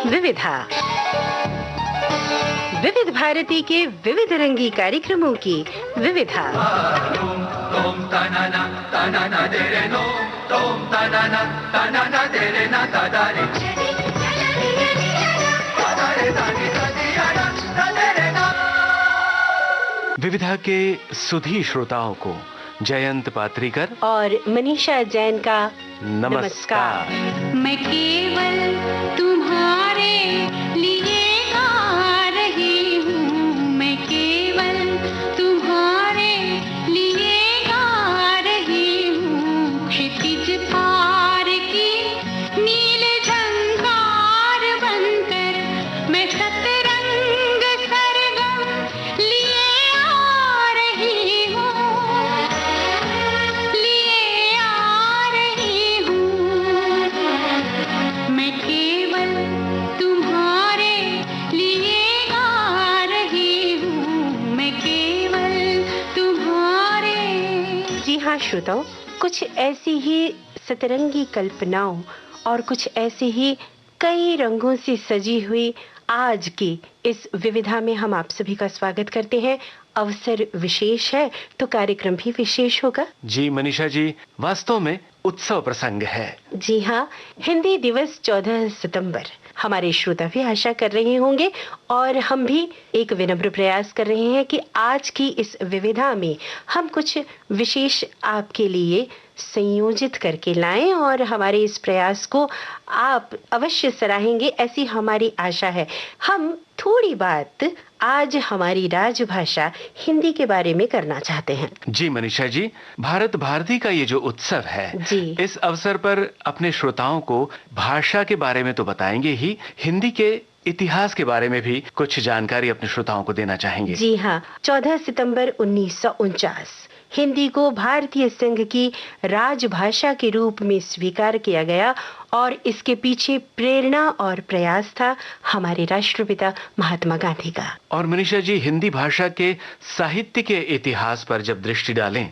विविधा, विविध भारती के विविध रंगी कार्यक्रमों की विविधा। विविधा के सुधी श्रोताओं को जयंत पात्रीकर और मनीषा जैन का नमस्कार। मैं केवल तुम्हारे लिए गा रही हूँ, मैं केवल तुम्हारे लिए गा रही हूँ। क्षितिज पार की नील झंकार बनकर मैं सतरंग सरगम लिए आ रही हूँ, लिए आ रही हूँ। मैं केवल तुम्हारे लिए गा रही हूँ, मैं केवल तुम्हारे। जी हाँ श्रोताओं, कुछ ऐसी ही सतरंगी कल्पनाओं और कुछ ऐसे ही कई रंगों से सजी हुई आज की इस विविधा में हम आप सभी का स्वागत करते हैं। अवसर विशेष है तो कार्यक्रम भी विशेष होगा। जी मनीषा जी, वास्तव में उत्सव प्रसंग है। जी हाँ, हिंदी दिवस 14 सितंबर। हमारे श्रोता भी आशा कर रहे होंगे और हम भी एक विनम्र प्रयास कर रहे हैं कि आज की इस विविधा में हम कुछ विशेष आपके लिए संयोजित करके लाएं और हमारे इस प्रयास को आप अवश्य सराहेंगे, ऐसी हमारी आशा है। हम थोड़ी बात आज हमारी राजभाषा हिंदी के बारे में करना चाहते हैं। जी मनीषा जी, भारत भारती का ये जो उत्सव है जी, इस अवसर पर अपने श्रोताओं को भाषा के बारे में तो बताएंगे ही, हिंदी के इतिहास के बारे में भी कुछ जानकारी अपने श्रोताओं को देना चाहेंगे। जी हाँ, 14 सितंबर 1949 हिंदी को भारतीय संघ की राजभाषा के रूप में स्वीकार किया गया और इसके पीछे प्रेरणा और प्रयास था हमारे राष्ट्रपिता महात्मा गांधी का। और मनीषा जी, हिंदी भाषा के साहित्य के इतिहास पर जब दृष्टि डालें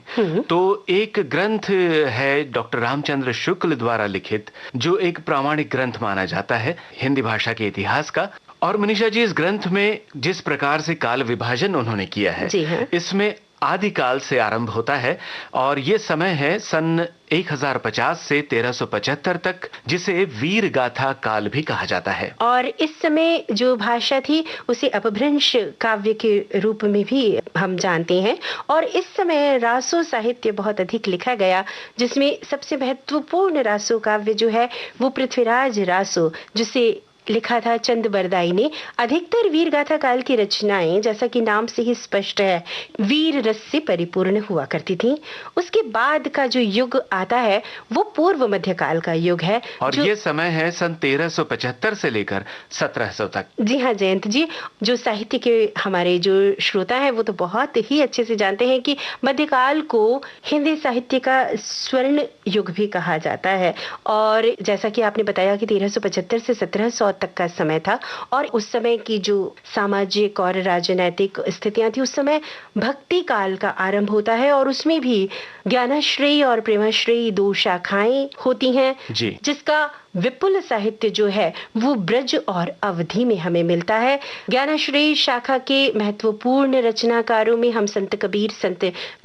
तो एक ग्रंथ है डॉक्टर रामचंद्र शुक्ल द्वारा लिखित, जो एक प्रामाणिक ग्रंथ माना जाता है हिंदी भाषा के इतिहास का। और मनीषा जी, इस ग्रंथ में जिस प्रकार से काल विभाजन उन्होंने किया है, जी हाँ, इसमें आदिकाल से आरंभ होता है और ये समय है सन 1050 से 1375 तक, जिसे वीर गाथा काल भी कहा जाता है। और इस समय जो भाषा थी उसे अपभ्रंश काव्य के रूप में भी हम जानते हैं। और इस समय रासो साहित्य बहुत अधिक लिखा गया, जिसमें सबसे महत्वपूर्ण रासो काव्य जो है वो पृथ्वीराज रासो, जिसे लिखा था चंद बरदाई ने। अधिकतर वीर गाथा काल की रचनाएं, जैसा कि नाम से ही स्पष्ट है, वीर रस से परिपूर्ण हुआ करती थी। उसके बाद का जो युग आता है वो पूर्व मध्यकाल का युग है और ये समय है सन 1375 से लेकर 1700 तक। जी हाँ जयंत जी, जो साहित्य के हमारे जो श्रोता हैं वो तो बहुत ही अच्छे से जानते हैं कि मध्यकाल को हिंदी साहित्य का स्वर्ण युग भी कहा जाता है। और जैसा कि आपने बताया कि 1375 से 1700 तक का समय था और उस समय की जो सामाजिक और राजनैतिक स्थितियां थी, उस समय भक्ति काल का आरंभ होता है और उसमें भी ज्ञानाश्रयी और प्रेमाश्रयी दो शाखाएं होती हैं, जिसका विपुल साहित्य जो है वो ब्रज और अवधि में हमें मिलता है। ज्ञानाश्रयी शाखा के महत्वपूर्ण रचनाकारों में हम संत कबीर, संत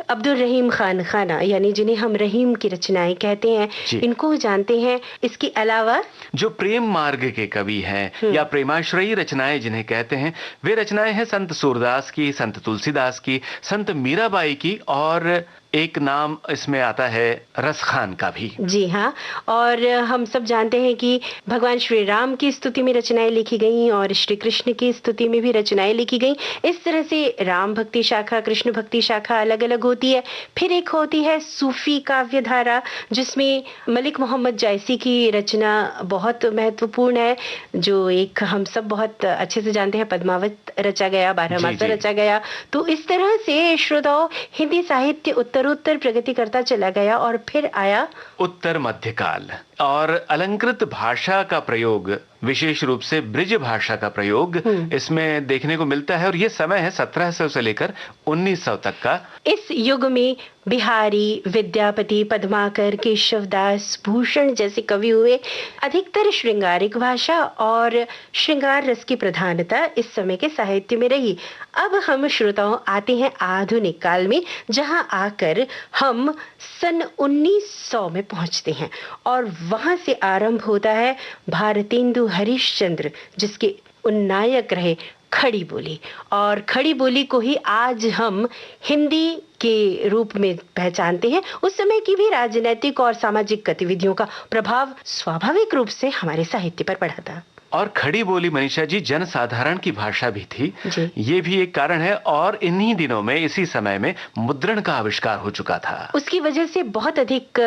अब्दुल रहीम खान खाना, यानी जिन्हें हम रहीम की रचनाएं कहते हैं, इनको जानते हैं। इसके अलावा जो प्रेम मार्ग के कवि हैं या प्रेमाश्रयी रचनाएं जिन्हें कहते हैं, वे रचनाएं हैं संत सूरदास की, संत तुलसीदास की, संत मीराबाई की, और एक नाम इसमें आता है रस खान का भी। जी हाँ, और हम सब जानते हैं कि भगवान श्री राम की स्तुति में रचनाएं लिखी गई और श्री कृष्ण की स्तुति में भी रचनाएं लिखी गई। इस तरह से राम भक्ति शाखा, कृष्ण भक्ति शाखा अलग अलग होती है। फिर एक होती है सूफी काव्य धारा, जिसमें मलिक मोहम्मद जायसी की रचना बहुत महत्वपूर्ण है, जो एक हम सब बहुत अच्छे से जानते हैं, पद्मावत रचा गया, बारहमासा रचा गया। तो इस तरह से श्रोताओं, हिंदी साहित्य उत्तरोत्तर प्रगति करता चला गया और फिर आया उत्तर मध्यकाल। और अलंकृत भाषा का प्रयोग, विशेष रूप से ब्रिज भाषा का प्रयोग इसमें देखने को मिलता है। और ये समय है 1700 से लेकर 1900 तक का। इस युग में बिहारी, विद्यापति, पद्माकर, केशवदास, भूषण जैसे कवि हुए। अधिकतर श्रृंगारिक भाषा और श्रृंगार रस की प्रधानता इस समय के साहित्य में रही। अब हम श्रोताओं आते हैं आधुनिक काल में, जहां आकर हम सन 1900 में पहुंचते हैं और वहां से आरंभ होता है भारतेंदु हरिश्चंद्र, जिसके उन्नायक रहे खड़ी बोली। और खड़ी बोली को ही आज हम हिंदी के रूप में पहचानते हैं। उस समय की भी राजनीतिक और सामाजिक गतिविधियों का प्रभाव स्वाभाविक रूप से हमारे साहित्य पर पड़ा था। और खड़ी बोली मनीषा जी जनसाधारण की भाषा भी थी, ये भी एक कारण है। और इन्हीं दिनों में, इसी समय में मुद्रण का आविष्कार हो चुका था। उसकी वजह से बहुत अधिक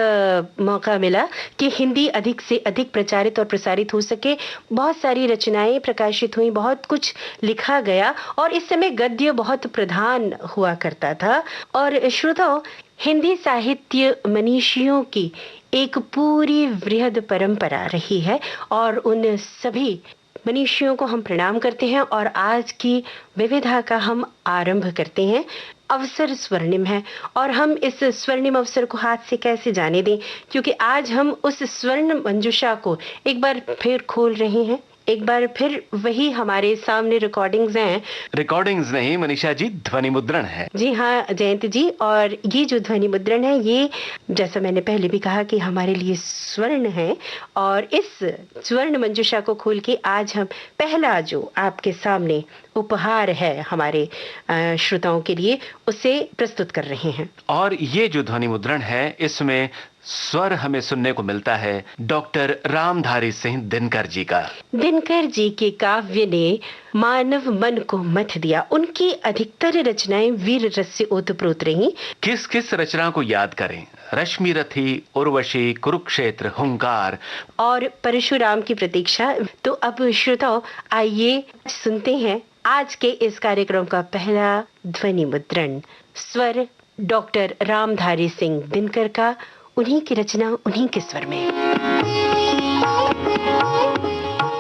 मौका मिला कि हिंदी अधिक से अधिक प्रचारित और प्रसारित हो सके। बहुत सारी रचनाएं प्रकाशित हुई, बहुत कुछ लिखा गया और इस समय गद्य बहुत प्रधान हुआ करता था। और श्रोताओ, हिंदी साहित्य मनीषियों की एक पूरी वृहद परंपरा रही है और उन सभी मनीषियों को हम प्रणाम करते हैं और आज की विविधा का हम आरंभ करते हैं। अवसर स्वर्णिम है और हम इस स्वर्णिम अवसर को हाथ से कैसे जाने दें, क्योंकि आज हम उस स्वर्ण मंजुषा को एक बार फिर खोल रहे हैं। एक बार फिर वही हमारे सामने रिकॉर्डिंग्स हैं। रिकॉर्डिंग्स नहीं मनीषा जी, ध्वनि मुद्रण है। जी हाँ जयंत जी, और ये जो ध्वनि मुद्रण है, ये जैसा मैंने पहले भी कहा कि हमारे लिए स्वर्ण है। और इस स्वर्ण मंजुषा को खोल के आज हम पहला जो आपके सामने उपहार है हमारे श्रोताओं के लिए, उसे प्रस्तुत कर रहे हैं। और ये जो ध्वनि मुद्रण है, इसमें स्वर हमें सुनने को मिलता है डॉक्टर रामधारी सिंह दिनकर जी का। दिनकर जी के काव्य ने मानव मन को मथ दिया। उनकी अधिकतर रचनाएं वीर रस से ओतप्रोत रहीं। किस किस रचना को याद करें? रश्मि रथी, उर्वशी, कुरुक्षेत्र, हुंकार और परशुराम की प्रतीक्षा। तो अब श्रोताओं आइए सुनते हैं आज के इस कार्यक्रम का पहला ध्वनि मुद्रण, स्वर डॉक्टर रामधारी सिंह दिनकर का, उन्हीं की रचना, उन्हीं के स्वर में।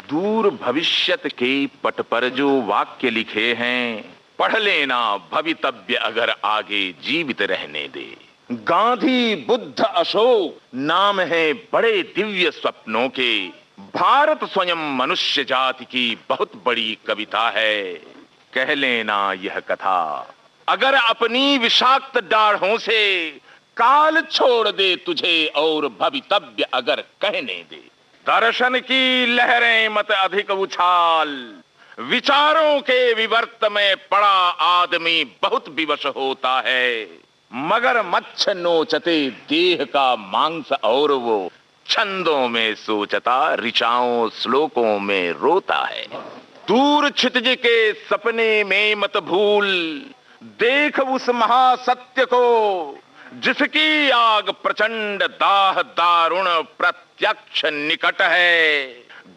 दूर भविष्यत के पट पर जो वाक्य लिखे हैं, पढ़ लेना भवितव्य अगर आगे जीवित रहने दे। गांधी, बुद्ध, अशोक नाम है बड़े दिव्य स्वप्नों के। भारत स्वयं मनुष्य जाति की बहुत बड़ी कविता है। कह लेना यह कथा अगर अपनी विषाक्त दाढ़ों से काल छोड़ दे तुझे और भवितव्य अगर कहने दे। दर्शन की लहरें मत अधिक उछाल, विचारों के विवर्त में पड़ा आदमी बहुत विवश होता है। मगर मच्छ नोचते देह का मांस और वो छंदों में सोचता, ऋचाओं श्लोकों में रोता है। दूर क्षितिज के सपने में मत भूल, देख उस महासत्य को जिसकी आग प्रचंड दाह दारुण प्रत्यक्ष निकट है।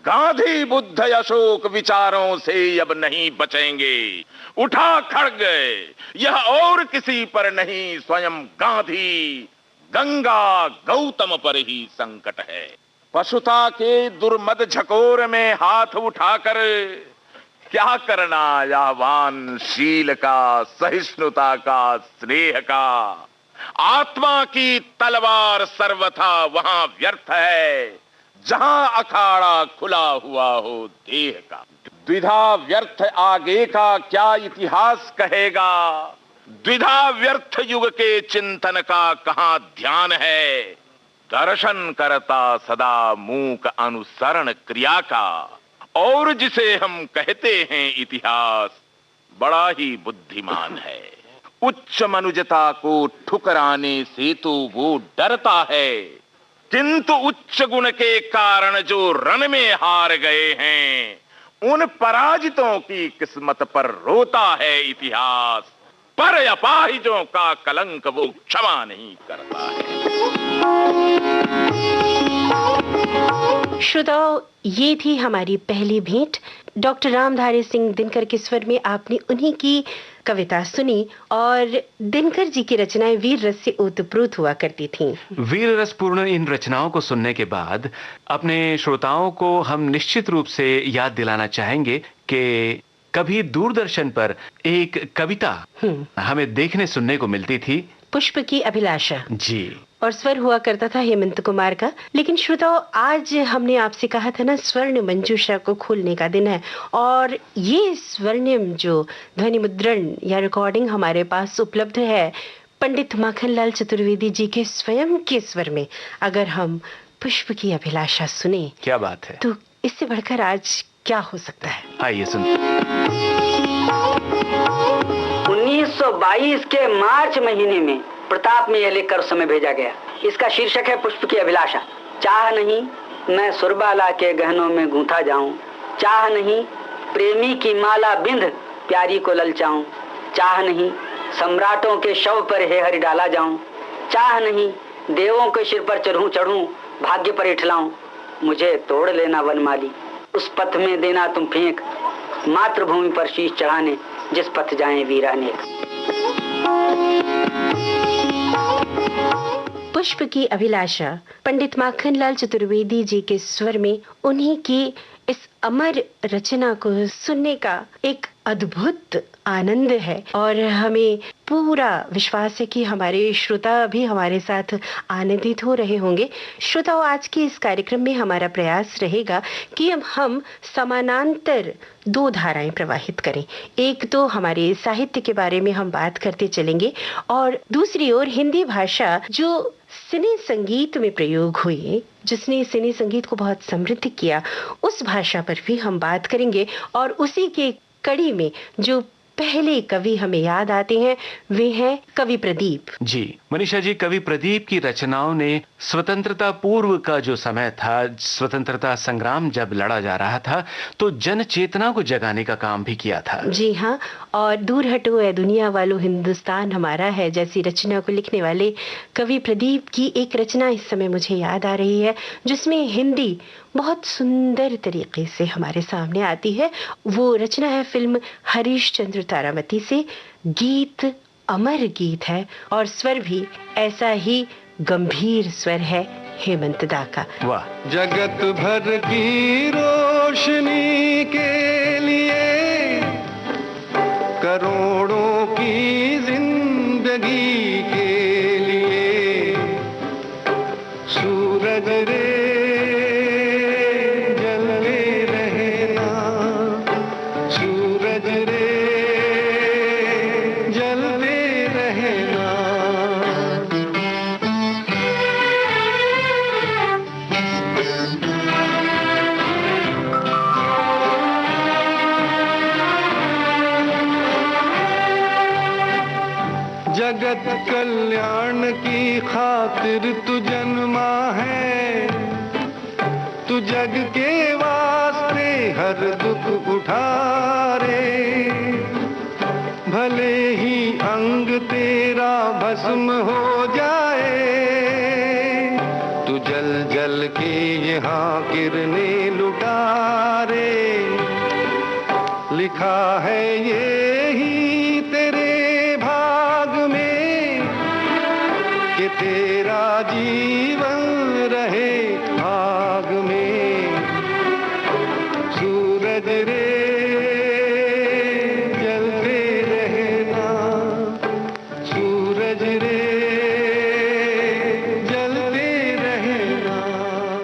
गांधी, बुद्ध, अशोक विचारों से अब नहीं बचेंगे। उठा खड़ग, यह और किसी पर नहीं, स्वयं गांधी, गंगा, गौतम पर ही संकट है। पशुता के दुर्मद झकोर में हाथ उठाकर क्या करना आह्वान शील का, सहिष्णुता का, स्नेह का। आत्मा की तलवार सर्वथा वहां व्यर्थ है जहां अखाड़ा खुला हुआ हो देह का। द्विधा व्यर्थ आगे का क्या इतिहास कहेगा, द्विधा व्यर्थ युग के चिंतन का कहां ध्यान है। दर्शन करता सदा मूक अनुसरण क्रिया का, और जिसे हम कहते हैं इतिहास बड़ा ही बुद्धिमान है। उच्च मनुजता को ठुकराने से तो वो डरता है, किंतु उच्च गुण के कारण जो रण में हार गए हैं, उन पराजितों की किस्मत पर रोता है इतिहास। पर अपाहिजों का कलंक वो क्षमा नहीं करता है। श्रोताओं, ये थी हमारी पहली भेंट। डॉक्टर रामधारी सिंह दिनकर के स्वर में आपने उन्हीं की कविता सुनी और दिनकर जी की रचनाएं वीर रस से ओतप्रोत हुआ करती थीं। वीर रसपूर्ण इन रचनाओं को सुनने के बाद अपने श्रोताओं को हम निश्चित रूप से याद दिलाना चाहेंगे कि कभी दूरदर्शन पर एक कविता हमें देखने सुनने को मिलती थी, पुष्प की अभिलाषा जी, और स्वर हुआ करता था हेमंत कुमार का। लेकिन श्रोताओं, आज हमने आपसे कहा था ना, स्वर्ण मंजूषा को खोलने का दिन है, और ये स्वर्णिम जो ध्वनि मुद्रण या रिकॉर्डिंग हमारे पास उपलब्ध है पंडित माखनलाल चतुर्वेदी जी के स्वयं के स्वर में, अगर हम पुष्प की अभिलाषा सुने, क्या बात है, तो इससे बढ़कर आज क्या हो सकता है। आइए सुनते। 1922 के मार्च महीने में प्रताप में यह लिखकर उस समय भेजा गया। इसका शीर्षक है पुष्प की अभिलाषा। चाह नहीं मैं सुरबाला के गहनों में गूंथा जाऊं, चाह नहीं प्रेमी की माला बिंद प्यारी को ललचाऊं, चाह नहीं सम्राटों के शव पर हे हरि डाला जाऊं, चाह नहीं देवों के सिर पर चढ़ूं भाग्य पर इठलाऊं, मुझे तोड़ लेना वनमाली, उस पथ में देना तुम फेंक, मातृभूमि पर शीश चढ़ाने जिस पथ जाएं वीर अनेक। पुष्प की अभिलाषा पंडित माखनलाल चतुर्वेदी जी के स्वर में उन्हीं की इस अमर रचना को सुनने का एक अद्भुत आनंद है, और हमें पूरा विश्वास है कि हमारे श्रोता भी हमारे साथ आनंदित हो रहे होंगे। श्रोताओं, आज के इस कार्यक्रम में हमारा प्रयास रहेगा कि हम समानांतर दो धाराएं प्रवाहित करें। एक तो हमारे साहित्य के बारे में हम बात करते चलेंगे, और दूसरी ओर हिंदी भाषा जो सिने संगीत में प्रयोग हुई, जिसने सिने संगीत को बहुत समृद्ध किया, उस भाषा पर भी हम बात करेंगे। और उसी के कड़ी में जो पहले कवि हमें याद आते हैं वे हैं कवि प्रदीप जी। मनीषा जी, कवि प्रदीप की रचनाओं ने स्वतंत्रता पूर्व का जो समय था, स्वतंत्रता संग्राम जब लड़ा जा रहा था, तो जन चेतना को जगाने का काम भी किया था। जी हाँ, और दूर हटो ए दुनिया वालों हिंदुस्तान हमारा है जैसी रचना को लिखने वाले कवि प्रदीप की एक रचना इस समय मुझे याद आ रही है, जिसमें हिंदी बहुत सुंदर तरीके से हमारे सामने आती है। वो रचना है फिल्म हरीशचंद्र तारामती से, गीत अमर गीत है, और स्वर भी ऐसा ही गंभीर स्वर है हेमंत दा का। वाह। जगत भर की रोशनी के लिए, करोड़ों की जिंदगी के लिए, सूरज रे जगत कल्याण की खातिर तू जन्मा है, तू जग के वास्ते हर दुख उठा रे, भले ही अंग तेरा भस्म हो जाए, तू जल जल के यहाँ किरने लुटा रे, लिखा है ये ही तेरे कि तेरा जीवन रहे आग में, सूरज रे जलते रहना, सूरज रे जलते रहना।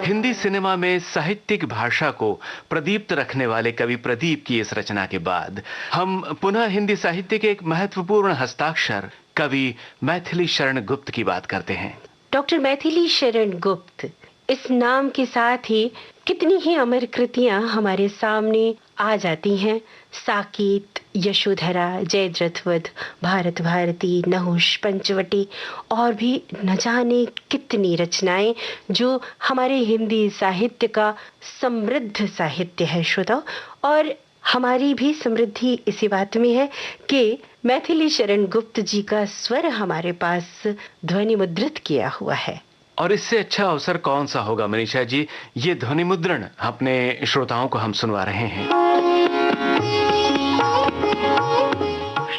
हिंदी सिनेमा में साहित्यिक भाषा को प्रदीप्त रखने वाले कवि प्रदीप की इस रचना के बाद हम पुनः हिंदी साहित्य के एक महत्वपूर्ण हस्ताक्षर कवि मैथिली शरण गुप्त की बात करते हैं। डॉक्टर मैथिली शरण गुप्त, इस नाम के साथ ही कितनी ही अमर कृतियां हमारे सामने आ जाती हैं। साकेत, यशोधरा, जयद्रथवध, भारत भारती, नहुष, पंचवटी और भी न जाने कितनी रचनाएं जो हमारे हिंदी साहित्य का समृद्ध साहित्य है श्रोताओ। और हमारी भी समृद्धि इसी बात में है कि मैथिली शरण गुप्त जी का स्वर हमारे पास ध्वनि मुद्रित किया हुआ है। और इससे अच्छा अवसर कौन सा होगा मनीषा जी, ये ध्वनि मुद्रण अपने श्रोताओं को हम सुनवा रहे हैं।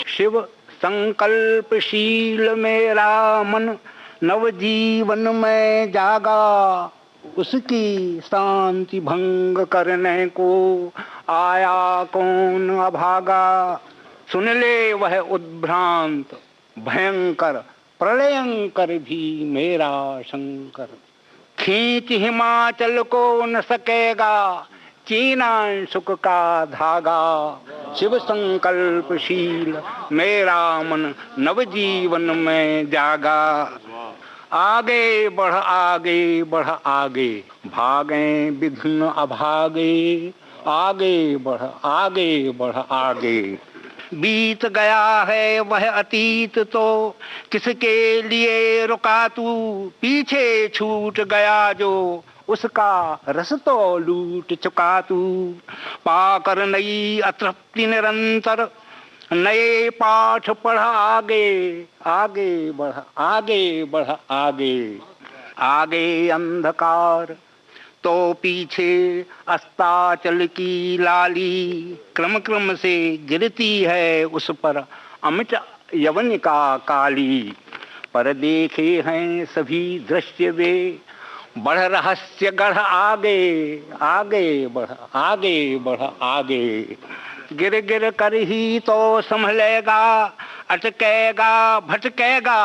शिव शिव संकल्पशील मेरा मन नव जीवन में जागा, उसकी शांति भंग करने को आया कौन अभागा। सुन ले वह उद्भ्रांत भयंकर प्रलयंकर भी मेरा शंकर। खींच हिमाचल को न सकेगा चीना सुख का धागा। शिव संकल्पशील मेरा मन नव जीवन में जागा। आगे बढ़ आगे बढ़ आगे भागे विघ्न अभागे। आगे बढ़ आगे बढ़ आगे। बीत गया है वह अतीत तो किसके लिए रुका तू। पीछे छूट गया जो उसका रस तो लूट चुका तू। पाकर नई अतृप्ति निरंतर नए पाठ पढ़ आगे। आगे बढ़ आगे बढ़ आगे। आगे अंधकार तो पीछे अस्ताचल की लाली। क्रम क्रम से गिरती है उस पर अमिट यवन का काली। पर देखे हैं सभी दृश्य वे बढ़ रहस्य गढ़ आगे। आगे बढ़ आगे बढ़ आगे। गिर गिर कर ही तो संभलेगा, अटकेगा भटकेगा।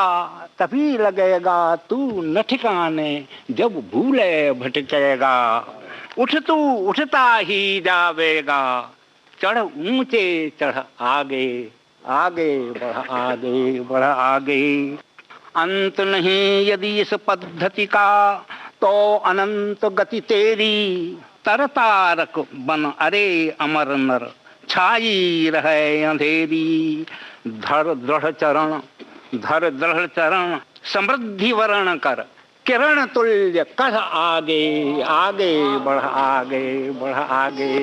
तभी लगेगा तू न ठिकाने जब भूले भटकेगा। उठ तू उठता ही जावेगा, चढ़ ऊंचे चढ़ आगे। आगे बढ़ आगे बढ़ आगे। अंत नहीं यदि इस पद्धति का तो अनंत गति तेरी। तरतारक बन अरे अमर नर छाई रहे अंधेरी। धर दृढ़ चरण समृद्धि वर्ण कर। किरण तुल्य कढ़ आगे। आगे बढ़ आगे बढ़ आगे।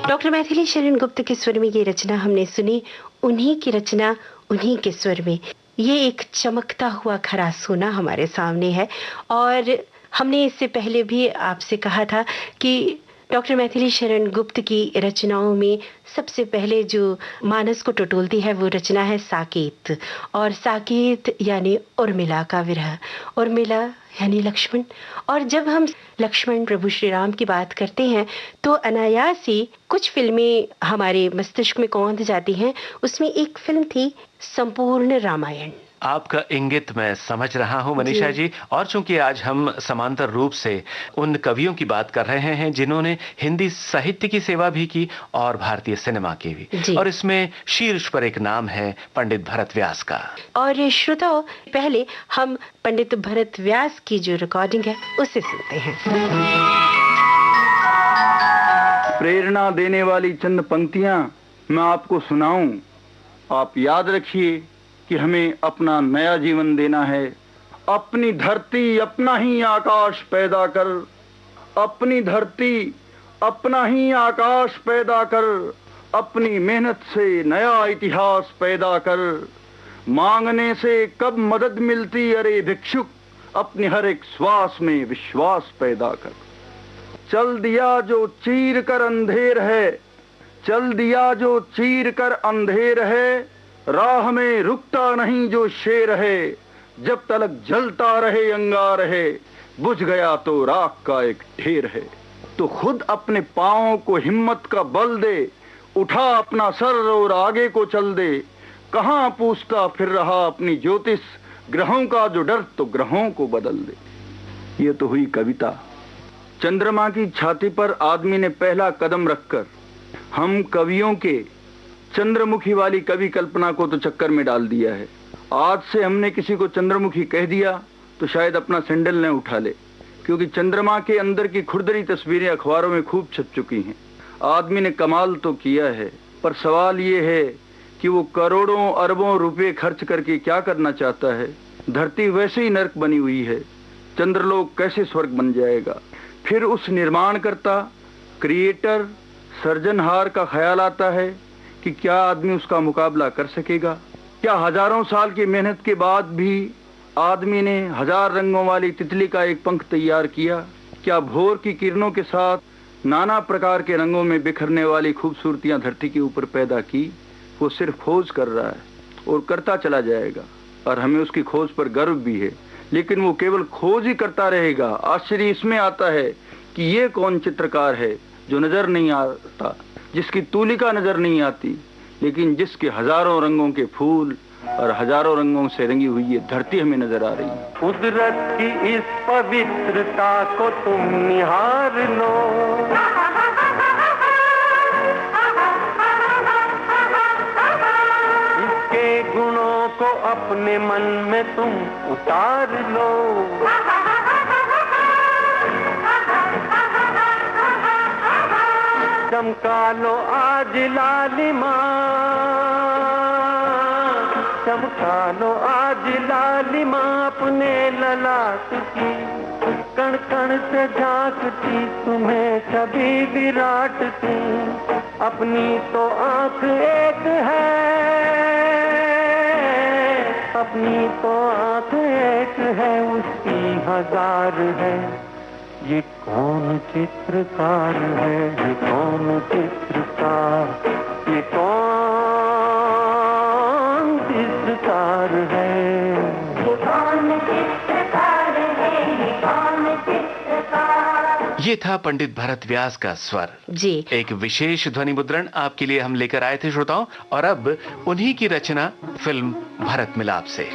डॉक्टर मैथिली शरण गुप्त के स्वर में ये रचना हमने सुनी। उन्हीं की रचना उन्हीं के स्वर में ये एक चमकता हुआ खरा सोना हमारे सामने है। और हमने इससे पहले भी आपसे कहा था कि डॉक्टर मैथिली शरण गुप्त की रचनाओं में सबसे पहले जो मानस को टटोलती है वो रचना है साकेत। और साकेत यानी उर्मिला का विरह, उर्मिला यानी लक्ष्मण। और जब हम लक्ष्मण प्रभु श्री राम की बात करते हैं तो अनायास ही कुछ फिल्में हमारे मस्तिष्क में कौंध जाती हैं। उसमें एक फिल्म थी संपूर्ण रामायण। आपका इंगित मैं समझ रहा हूं मनीषा जी। और चूंकि आज हम समांतर रूप से उन कवियों की बात कर रहे हैं जिन्होंने हिंदी साहित्य की सेवा भी की और भारतीय सिनेमा की भी, और इसमें शीर्ष पर एक नाम है पंडित भरत व्यास का। और श्रोताओं, पहले हम पंडित भरत व्यास की जो रिकॉर्डिंग है उसे सुनते हैं। प्रेरणा देने वाली चंद पंक्तियां मैं आपको सुनाऊं। आप याद रखिए कि हमें अपना नया जीवन देना है। अपनी धरती अपना ही आकाश पैदा कर। अपनी धरती अपना ही आकाश पैदा कर। अपनी मेहनत से नया इतिहास पैदा कर। मांगने से कब मदद मिलती अरे भिक्षुक, अपनी हर एक श्वास में विश्वास पैदा कर। चल दिया जो चीर कर अंधेर है। चल दिया जो चीर कर अंधेर है। राह में रुकता नहीं जो शेर है। जब तलक जलता रहे अंगार है। बुझ गया तो राख का एक ढेर है। तो खुद अपने पांवों को हिम्मत का बल दे। उठा अपना सर और आगे को चल दे। कहां पूछता फिर रहा अपनी ज्योतिष। ग्रहों का जो डर तो ग्रहों को बदल दे। ये तो हुई कविता। चंद्रमा की छाती पर आदमी ने पहला कदम रखकर हम कवियों के चंद्रमुखी वाली कवि कल्पना को तो चक्कर में डाल दिया है। आज से हमने किसी को चंद्रमुखी कह दिया तो शायद अपना सैंडल न उठा ले, क्योंकि चंद्रमा के अंदर की खुरदरी तस्वीरें अखबारों में खूब छप चुकी हैं। आदमी ने कमाल तो किया है, पर सवाल ये है कि वो करोड़ों अरबों रुपए खर्च करके क्या करना चाहता है। धरती वैसे ही नर्क बनी हुई है, चंद्रलोक कैसे स्वर्ग बन जाएगा। फिर उस निर्माणकर्ता, क्रिएटर, सर्जनहार का ख्याल आता है कि क्या आदमी उसका मुकाबला कर सकेगा। क्या हजारों साल की मेहनत के बाद भी आदमी ने 1000 रंगों वाली तितली का एक पंख तैयार किया। क्या भोर की किरणों के साथ नाना प्रकार के रंगों में बिखरने वाली खूबसूरतियां धरती के ऊपर पैदा की, वो सिर्फ खोज कर रहा है और करता चला जाएगा, और हमें उसकी खोज पर गर्व भी है। लेकिन वो केवल खोज ही करता रहेगा। आश्चर्य इसमें आता है कि ये कौन चित्रकार है जो नजर नहीं आता, जिसकी तूलिका नजर नहीं आती, लेकिन जिसके हजारों रंगों के फूल और हजारों रंगों से रंगी हुई ये धरती हमें नजर आ रही है। कुदरत की इस पवित्रता को तुम निहार लो, इसके गुणों को अपने मन में तुम उतार लो। चमका लो आज लालिमा, चमका लो आज लालिमा अपने ललाट की, कण कण से झांकती तुम्हें छवि विराट की। अपनी तो आंख एक है, अपनी तो आंख एक है, उसकी हजार है। ये कौन चित्रकार है, ये कौन चित्रकार, ये कौन चित्रकार है, ये कौन चित्रकार है, ये कौन चित्रकार। ये था पंडित भरत व्यास का स्वर जी। एक विशेष ध्वनि मुद्रण आपके लिए हम लेकर आए थे श्रोताओं, और अब उन्हीं की रचना फिल्म भरत मिलाप से।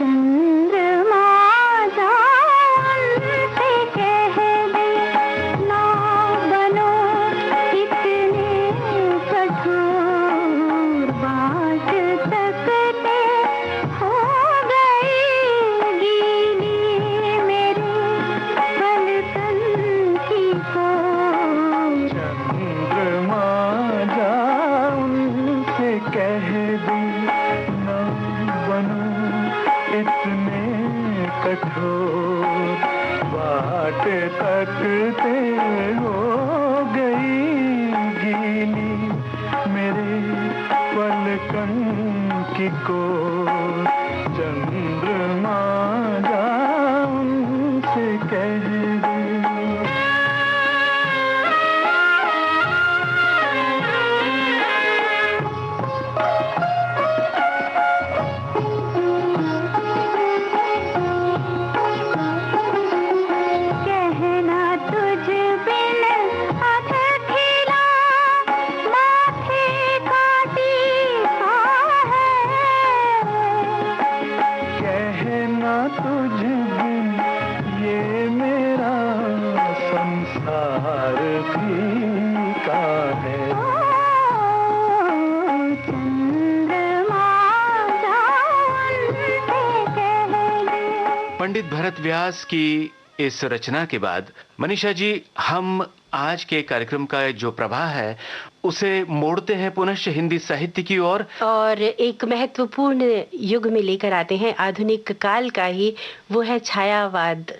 पंडित भरत व्यास की इस रचना के बाद मनीषा जी, हम आज के कार्यक्रम का जो प्रवाह है उसे मोड़ते हैं पुनश्च हिंदी साहित्य की ओर, और एक महत्वपूर्ण युग में लेकर आते हैं आधुनिक काल का ही, वो है छायावाद।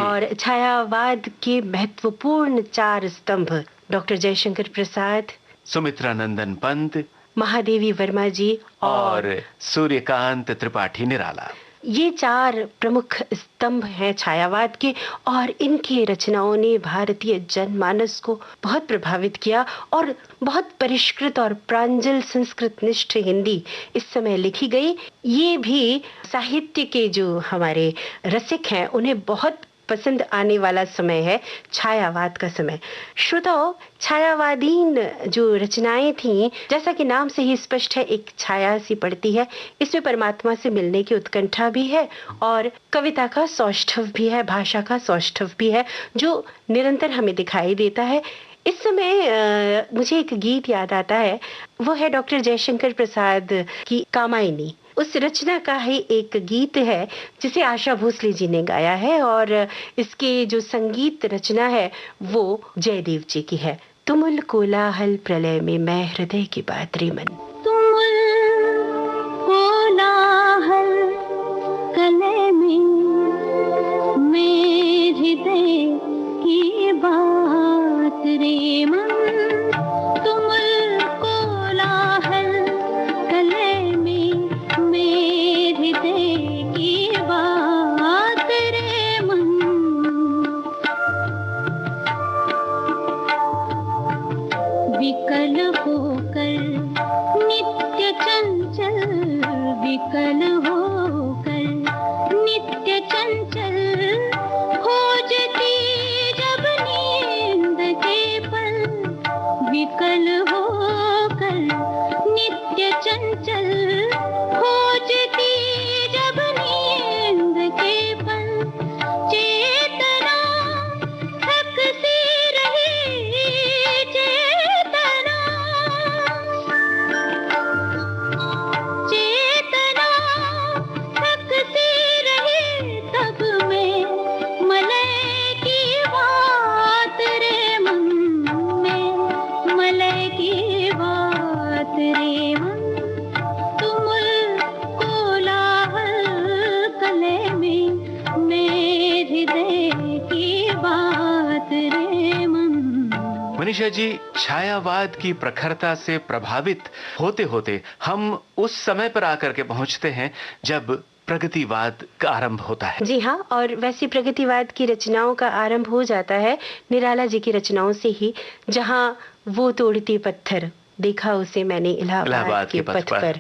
और छायावाद के महत्वपूर्ण 4 स्तंभ डॉक्टर जयशंकर प्रसाद, सुमित्रा नंदन पंत, महादेवी वर्मा जी और सूर्यकांत त्रिपाठी निराला। ये 4 प्रमुख स्तंभ हैं छायावाद के, और इनकी रचनाओं ने भारतीय जनमानस को बहुत प्रभावित किया, और बहुत परिष्कृत और प्रांजल संस्कृत निष्ठ हिंदी इस समय लिखी गई। ये भी साहित्य के जो हमारे रसिक हैं उन्हें बहुत पसंद आने वाला समय है, छायावाद का समय। श्रोताओ, छायावादीन जो रचनाएं थीं, जैसा कि नाम से ही स्पष्ट है, एक छाया सी पड़ती है। इसमें परमात्मा से मिलने की उत्कंठा भी है, और कविता का सौष्ठव भी है, भाषा का सौष्ठव भी है, जो निरंतर हमें दिखाई देता है। इस समय मुझे एक गीत याद आता है, वो है डॉक्टर जयशंकर प्रसाद की कामायनी। उस रचना का ही एक गीत है जिसे आशा भोसले जी ने गाया है, और इसके जो संगीत रचना है वो जयदेव जी की है। तुमुल कोलाहल प्रलय में मैं हृदय की बात रे मन। तुमुल कोलाहल प्रलय में मैं हृदय की बात रे मन। तुमुल कोलाहल प्रलय में मैं हृदय की बात रे मन। बात रे मन। मनीषा जी, छायावाद की प्रखरता से प्रभावित होते होते हम उस समय पर आकर के पहुंचते हैं जब प्रगतिवाद का आरंभ होता है। जी हाँ, और वैसे प्रगतिवाद की रचनाओं का आरंभ हो जाता है निराला जी की रचनाओं से ही, जहाँ वो तोड़ती पत्थर देखा उसे मैंने इलाहाबाद के पथ पर।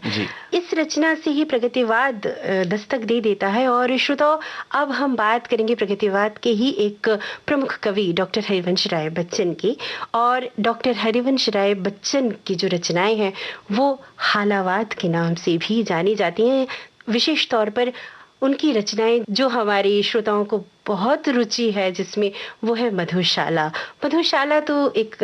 इस रचना से ही प्रगतिवाद दस्तक दे देता है। और श्रोताओ, अब हम बात करेंगे प्रगतिवाद के ही एक प्रमुख कवि डॉक्टर हरिवंश राय बच्चन की। और डॉक्टर हरिवंश राय बच्चन की जो रचनाएं हैं वो हालावाद के नाम से भी जानी जाती हैं। विशेष तौर पर उनकी रचनाएं जो हमारे श्रोताओं को बहुत रुचि है जिसमें, वो है मधुशाला। मधुशाला तो एक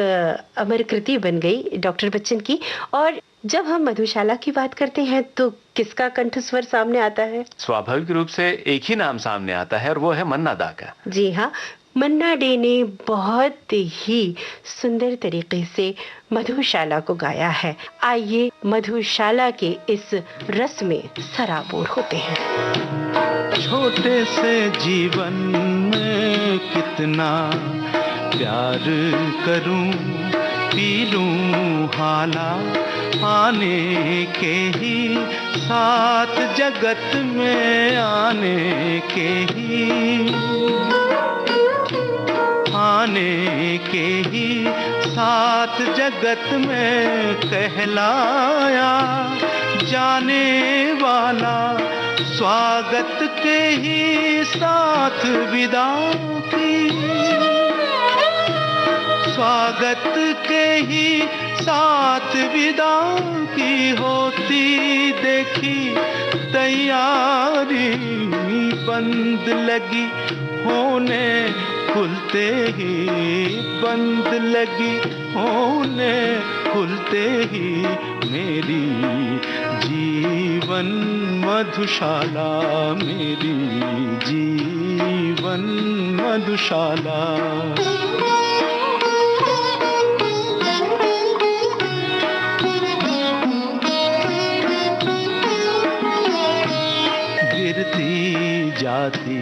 अमर कृति बन गई डॉक्टर बच्चन की। और जब हम मधुशाला की बात करते हैं तो किसका कंठस्वर सामने आता है? स्वाभाविक रूप से एक ही नाम सामने आता है और वो है मन्ना दा का। जी हाँ, मन्ना डे ने बहुत ही सुंदर तरीके से मधुशाला को गाया है। आइए मधुशाला के इस रस में सराबोर होते हैं। छोटे से जीवन में कितना प्यार करूं, पी लूं हाला, आने के ही साथ जगत में आने के ही, आने के ही साथ जगत में कहलाया जाने वाला, स्वागत के ही साथ विदा की, स्वागत के ही साथ विदा की होती देखी तैयारी, बंद लगी होने खुलते ही, बंद लगी होने खुलते ही मेरी जीवन मधुशाला, मेरी जीवन मधुशाला। गिरती जाती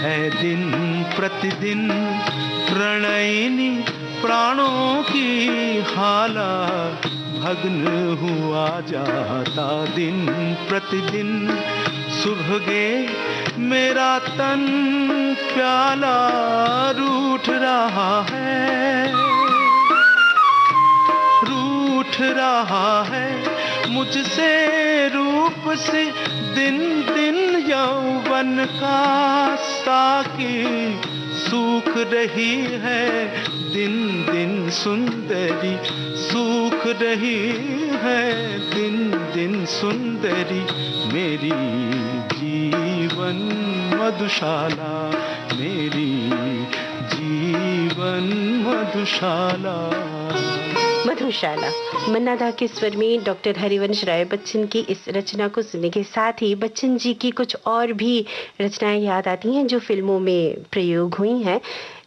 है दिन प्रतिदिन प्रणयिनी प्राणों की हाला, भग्न हुआ जाता दिन प्रतिदिन सुभगे मेरा तन प्याला, रूठ रहा है, रूठ रहा है मुझसे रूप से दिन दिन यौवन का साकी, सूख रही है दिन दिन सुंदरी, सूख रही है दिन दिन सुंदरी मेरी जीवन मधुशाला, मेरी जीवन मधुशाला। मधुशाला मन्ना दा के स्वर में डॉक्टर हरिवंश राय बच्चन की इस रचना को सुनने के साथ ही बच्चन जी की कुछ और भी रचनाएं याद आती हैं जो फिल्मों में प्रयोग हुई हैं।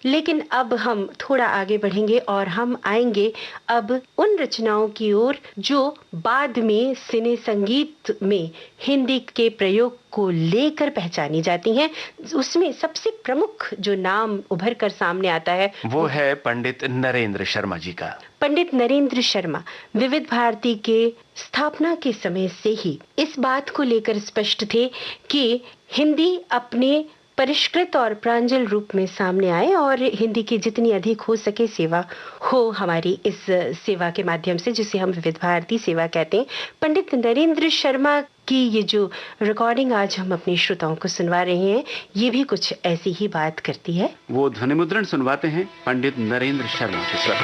लेकिन अब हम थोड़ा आगे बढ़ेंगे और हम आएंगे अब उन रचनाओं की ओर जो बाद में सिने संगीत में हिंदी के प्रयोग को लेकर पहचानी जाती हैं। उसमें सबसे प्रमुख जो नाम उभर कर सामने आता है वो है पंडित नरेंद्र शर्मा जी का। पंडित नरेंद्र शर्मा विविध भारती के स्थापना के समय से ही इस बात को लेकर स्पष्ट थे कि हिंदी अपने परिष्कृत और प्रांजल रूप में सामने आए और हिंदी की जितनी अधिक हो सके सेवा हो हमारी इस सेवा के माध्यम से, जिसे हम विविध भारती सेवा कहते हैं। पंडित नरेंद्र शर्मा की ये जो रिकॉर्डिंग आज हम अपने श्रोताओं को सुनवा रहे हैं, ये भी कुछ ऐसी ही बात करती है। वो ध्वनि मुद्रण सुनवाते हैं पंडित नरेंद्र शर्मा के स्वर।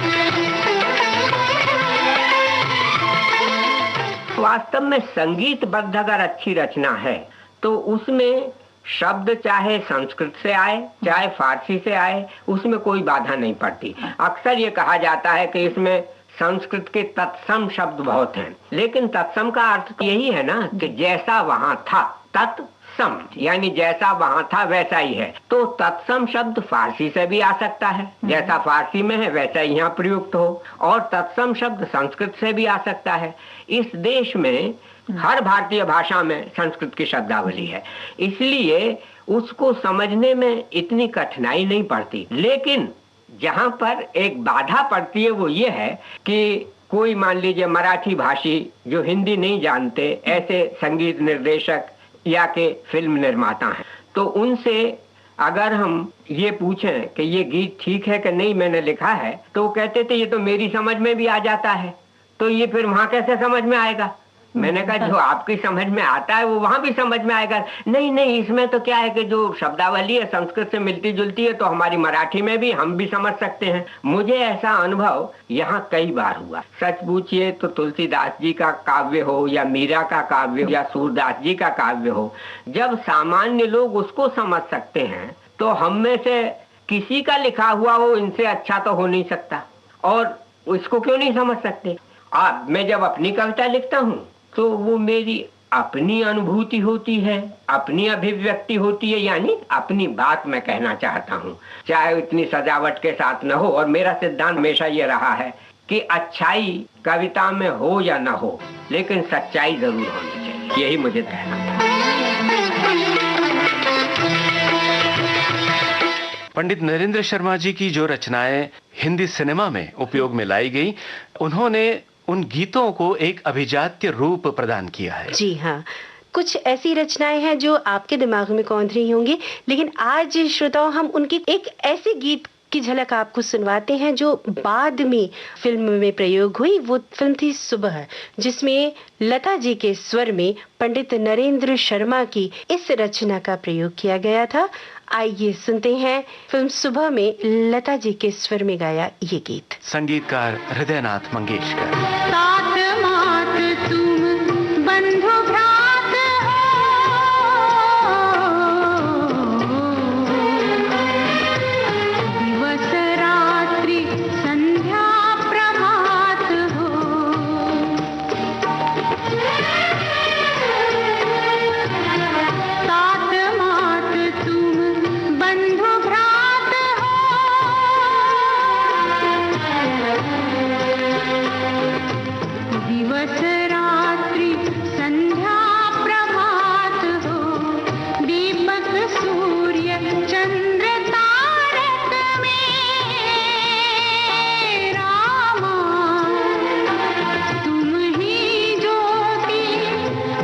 वास्तव में संगीतबद्ध अगर अच्छी रचना है तो उसमें शब्द चाहे संस्कृत से आए चाहे फारसी से आए, उसमें कोई बाधा नहीं पड़ती। अक्सर ये कहा जाता है कि इसमें संस्कृत के तत्सम शब्द बहुत हैं, लेकिन तत्सम का अर्थ यही है ना कि जैसा वहां था, तत्सम यानी जैसा वहां था वैसा ही है। तो तत्सम शब्द फारसी से भी आ सकता है, जैसा फारसी में है वैसा ही यहाँ प्रयुक्त हो, और तत्सम शब्द संस्कृत से भी आ सकता है। इस देश में हर भारतीय भाषा में संस्कृत की शब्दावली है, इसलिए उसको समझने में इतनी कठिनाई नहीं पड़ती। लेकिन जहां पर एक बाधा पड़ती है वो ये है कि कोई मान लीजिए मराठी भाषी जो हिंदी नहीं जानते, ऐसे संगीत निर्देशक या के फिल्म निर्माता हैं, तो उनसे अगर हम ये पूछें कि ये गीत ठीक है कि नहीं मैंने लिखा है, तो वो कहते थे ये तो मेरी समझ में भी आ जाता है, तो ये फिर वहां कैसे समझ में आएगा। मैंने कहा जो आपकी समझ में आता है वो वहां भी समझ में आएगा। नहीं नहीं, इसमें तो क्या है कि जो शब्दावली है संस्कृत से मिलती जुलती है, तो हमारी मराठी में भी हम भी समझ सकते हैं। मुझे ऐसा अनुभव यहाँ कई बार हुआ। सच पूछिए तो तुलसीदास जी का काव्य हो या मीरा का काव्य हो या सूरदास जी का काव्य हो, जब सामान्य लोग उसको समझ सकते हैं तो हम में से किसी का लिखा हुआ हो इनसे अच्छा तो हो नहीं सकता, और इसको क्यों नहीं समझ सकते। मैं जब अपनी कविता लिखता हूँ तो वो मेरी अपनी अनुभूति होती है, अपनी अभिव्यक्ति होती है, यानी अपनी बात मैं कहना चाहता हूँ, चाहे इतनी सजावट के साथ न हो। और मेरा सिद्धांत हमेशा ये रहा है कि अच्छाई कविता में हो या न हो, लेकिन सच्चाई जरूर होनी चाहिए, यही मुझे कहना है। पंडित नरेंद्र शर्मा जी की जो रचनाएं हिंदी सिनेमा में उपयोग में लाई गई, उन्होंने उन गीतों को एक अभिजात्य रूप प्रदान किया है। जी हाँ, कुछ ऐसी रचनाएं हैं जो आपके दिमाग में कौंध रही होंगी, लेकिन आज श्रोताओं हम उनकी एक ऐसे गीत की झलक आपको सुनवाते हैं जो बाद में फिल्म में प्रयोग हुई। वो फिल्म थी सुबह, जिसमें लता जी के स्वर में पंडित नरेंद्र शर्मा की इस रचना का प्रयोग किया गया था। आइए सुनते हैं फिल्म सुबह में लता जी के स्वर में गाया ये गीत। संगीतकार हृदयनाथ मंगेशकर। साथ मात तुम बंधु भ्रात हो, दिवस रात्रि संध्या प्रभात हो, साथ मात तुम बंधु भ्रात हो, दिवस रात्रि संध्या प्रभात हो, दीपक सूर्य चंद्र तारक में रामा, तुम ही ज्योति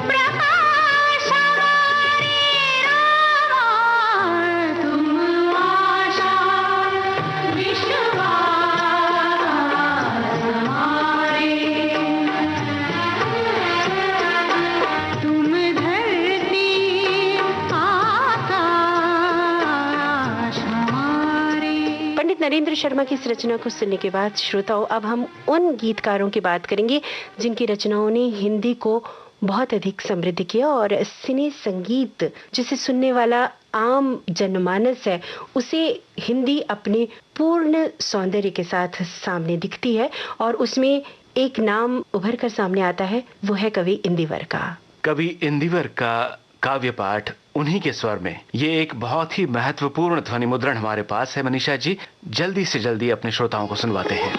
प्रकाश हमारे रामा, तुम आशा विश्वास हमारे, तुम धरती आकाश हमारे। पंडित नरेंद्र शर्मा की इस रचना को सुनने के बाद श्रोताओं, अब हम उन गीतकारों की बात करेंगे जिनकी रचनाओं ने हिंदी को बहुत अधिक समृद्ध किया, और सिने संगीत जिसे सुनने वाला आम जनमानस है उसे हिंदी अपने पूर्ण सौंदर्य के साथ सामने दिखती है, और उसमें एक नाम उभर कर सामने आता है, वो है कवि इंदिवर का। कवि इंदिवर का काव्य पाठ उन्हीं के स्वर में, ये एक बहुत ही महत्वपूर्ण ध्वनि मुद्रण हमारे पास है। मनीषा जी, जल्दी से जल्दी अपने श्रोताओं को सुनवाते हैं।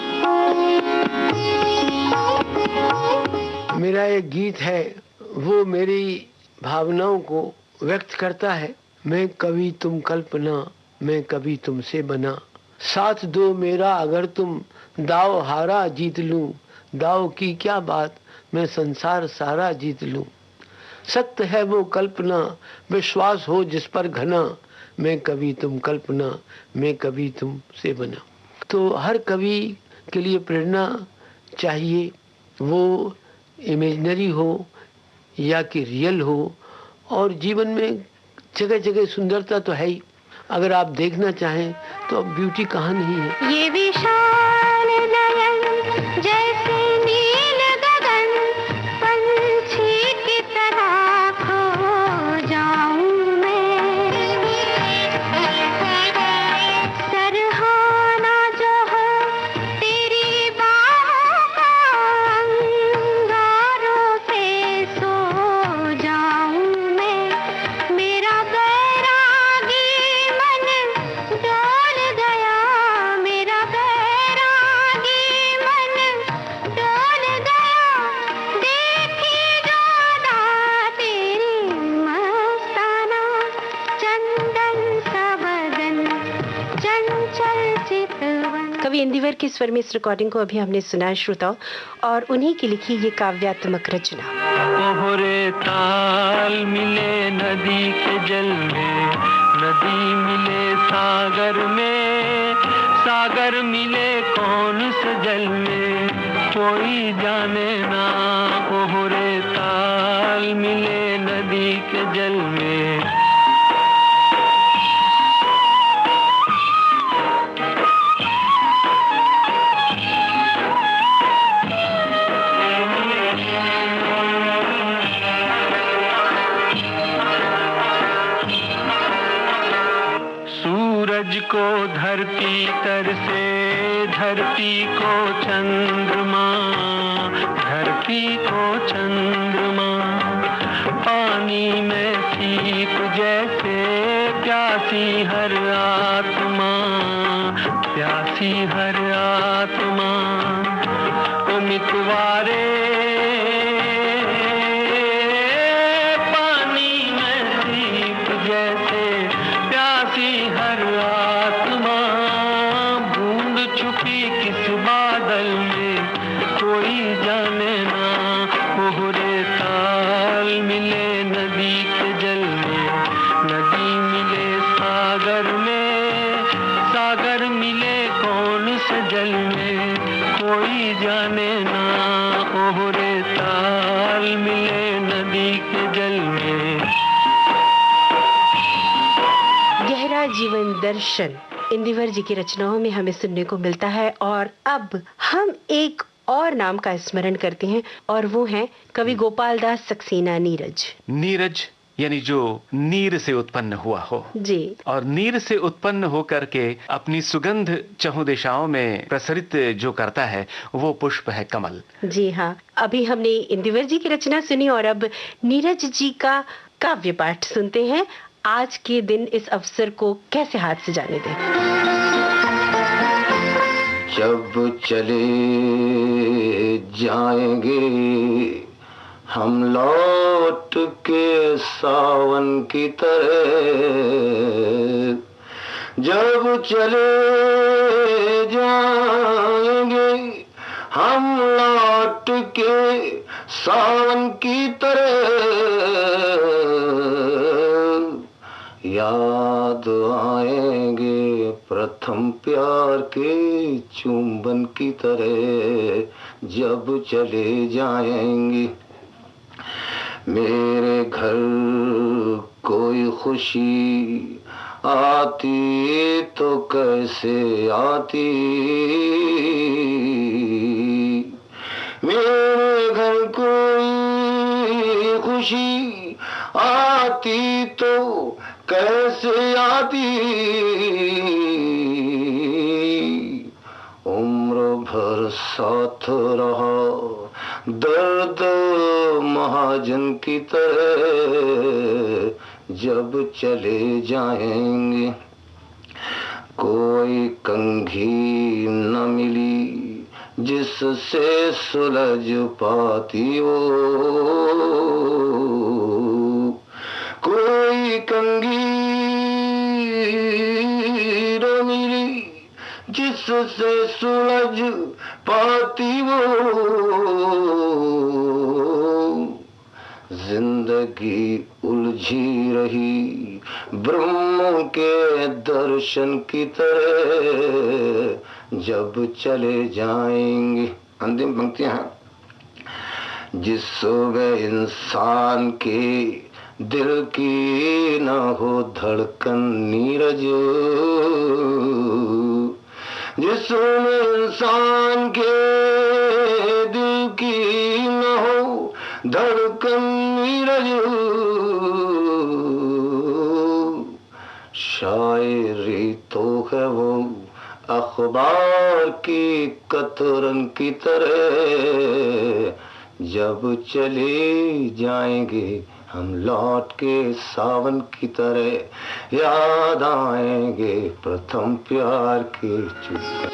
मेरा एक गीत है, वो मेरी भावनाओं को व्यक्त करता है। मैं कवि तुम कल्पना, मैं कवि तुमसे बना, साथ दो मेरा अगर तुम, दाव हारा जीत लूं, दाव की क्या बात, मैं संसार सारा जीत लूं। सत्य है वो कल्पना, विश्वास हो जिस पर घना, मैं कवि तुम कल्पना, मैं कवि तुमसे बना। तो हर कवि के लिए प्रेरणा चाहिए, वो इमेजिनरी हो या कि रियल हो, और जीवन में जगह जगह सुंदरता तो है ही। अगर आप देखना चाहें तो अब ब्यूटी कहाँ नहीं है। ये विशाल नयन जैसे नील गगन, पंछी की तरह खो जाऊं मैं, सरहाना जो हो तेरी बाहों का, अंगारों से सो जाऊं मैं, मेरा बैरागी मन डोल गया, मेरा बैरागी मन कवि इंदिवर के स्वर में इस रिकॉर्डिंग को अभी हमने सुना श्रोताओं, और उन्हीं की लिखी ये काव्यात्मक रचना। ओहरे ताल मिले नदी के जल में, नदी मिले सागर में, सागर मिले कौन से जल में, कोई जाने ना। ओहरे ताल मिले नदी के जल में। सूरज को धरती तर से, धरती को चंद्रमा, धरती को चंद्रमा, पानी में सीप जैसे प्यासी हर आत्मा, प्यासी हर आत्मा। ओ मितवारे पानी में सीप जैसे प्यासी हर आत्मा, बूंद छुपी किस बादल में, कोई जाने ना। ओहरे ताल मिले नदी के जल में, नदी मिले सागर में, सागर मिले कौन से जल में, कोई जाने ना। ओहरे ताल मिले नदी के जल में। गहरा जीवन दर्शन इंदिवर जी की रचनाओं में हमें सुनने को मिलता है। और अब हम एक और नाम का स्मरण करते हैं, और वो है कवि गोपाल दास सक्सेना नीरज। नीरज यानी जो नीर से उत्पन्न हुआ हो जी, और नीर से उत्पन्न होकर के अपनी सुगंध चहुं दिशाओं में प्रसरित जो करता है वो पुष्प है कमल। जी हाँ, अभी हमने इंदिवर जी की रचना सुनी और अब नीरज जी का काव्य पाठ सुनते हैं। आज के दिन इस अवसर को कैसे हाथ से जाने दें। जब चले जाएंगे हम लौट के सावन की तरह, जब चले जाएंगे हम लौट के सावन की तरह, याद आएंगे प्रथम प्यार के चुंबन की तरह, जब चले जाएंगे। मेरे घर कोई खुशी आती तो कैसे आती, मेरे घर कोई खुशी आती तो कैसे आती, उम्र भर साथ रहा दर्द महाजन की तरह, जब चले जाएंगे। कोई कंघी न मिली जिससे सुलझ पाती वो, कोई कंघी न मिली जिससे सुलझ पाती वो, जिंदगी उलझी रही ब्रह्म के दर्शन की तरह, जब चले जाएंगे। अंतिम पंक्तियां हैं। जिस सुबह इंसान के दिल की न हो धड़कन नीरज, जिस सुबह इंसान के दिल की न हो धड़कन नीरज, शायरी तो है वो अखबार की कतरन की तरह, जब चले जाएंगे हम लौट के सावन की तरह, याद आएंगे प्रथम प्यार के चुपके।